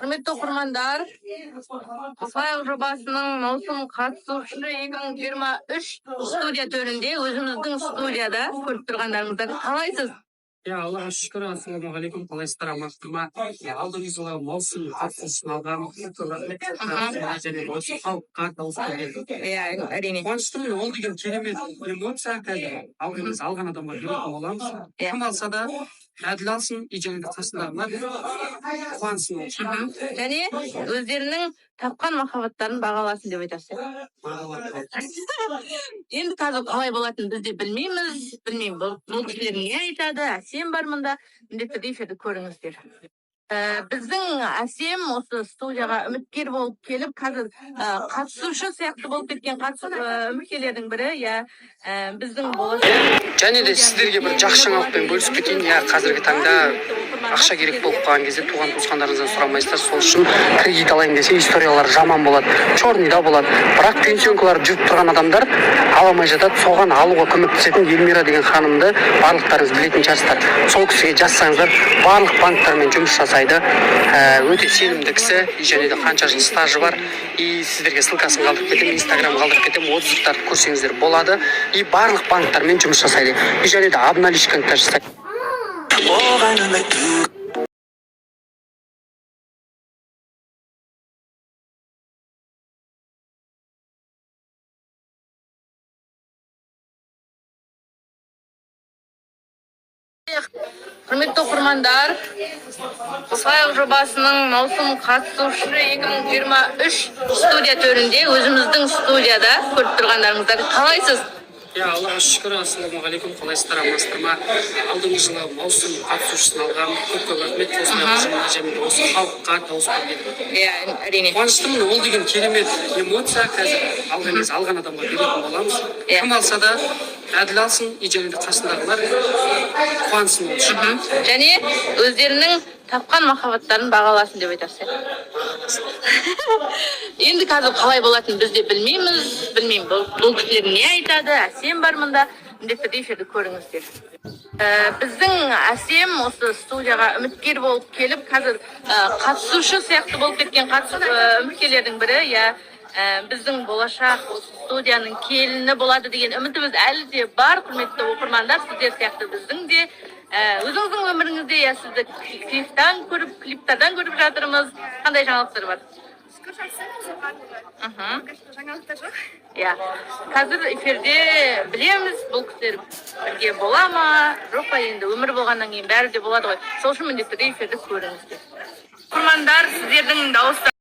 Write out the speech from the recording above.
Құрметті оқырмандар, Осылайық жобасының маусым қатысушы 2023 студия төрінде өзіміздің студияда көріп тұрғандарыңыздар қалайсыз? Аллаға шүкір, ассалаумағалейкум, қалайсыздар, амансыздар ма? Алдыңызға маусым қатысушысын алған және осы халыққа дауыс берген. Әрине. Қуаныштымын, ол деген керемет эмоция қазір алған адамға беретін боламыз. Кім алса да әділ алсын, және қасындағылар қуансын. Және өздерінің тапқан махаббаттарын бағаласын деп айтасыз. Енді қазір қалай болатынын біз де білмейміз. Білмеймін, бұл кісілер не айтады, Әсем бар мұнда, міндетті түрде эфирді көріңіздер. Біздің Әсем осы студияға үміткер болып келіп, қазір қатысушы сияқты болып кеткен үміткерлердің бірі, біздің болашақ. Және де сіздерге бір жақсы жаңалықпен бөлісіп кетейін. Қазіргі таңда ақша керек болып қалған кезде туған туысқандарыңыздан сұрамайсыздар. Сол үшін кредит алайын десе историялар жаман болады, черныйда болады. Бірақ пенсионкалар жүріп тұрған адамдар ала алмай жатады. Соған алуға көмектесетін Эльмира деген ханымды барлықтарыңыз білетін шығарсыздар. Сол кісіге жазсаңыздар, барлық банктармен жұмыс жасайды. Өте сенімді кісі, және де қанша жыл стажы бар. И сіздерге ссылкасын қалдырып кетемін, Инстаграм қалдырып кетемін, отзывтарды көрсеңіздер болады. И барлық банктармен жұмыс жасайды. И және де обналичканы жасайды. Құрметті оқырмандар, Осылайық жобасының маусым қатысушы 2023 студия төрінде өзіміздің студияда көріп тұрғандарыңыздар қалайсыз? Аллаға шүкір, ассалаумағалейкум, қалайсыздар, амансыздар ма? Алдыңғы жылы маусым қатысушысын алған, көп рахмет, және де осы халыққа дауыс берген. Әрине. Қуаныштымын, ол деген керемет эмоция қазір алған адамға беретін боламыз. Кім алса да әділ алсын, және де қасындағылар қуансын. Және өздерінің тапқан махаббаттарын бағаласын деп айтасыз. Енді қазір қалай болатынын біз де білмейміз. Білмеймін, бұл кісілер не айтады, Әсем бар мұнда, міндетті түрде эфирді көріңіздер. Біздің Әсем осы студияға үміткер болып келіп, қазір қатысушы сияқты болып кеткен үміткерлердің бірі, біздің болашақ студияның келіні болады деген үмітіміз әлі де бар. Құрметті оқырмандар, сіздер сияқты біздің де өзіңіздің өміріңізде сізді клиптардан көріп жатырмыз. Қандай жаңалықтар бар? Қазір эфирде білеміз, бұл кісілер бірге бола ма, жоқ па, енді өмір болғаннан кейін бәрі де болады ғой. Сол үшін міндетті түрде эфирді көріңіздер. Оқырмандар, сіздердің дауыстар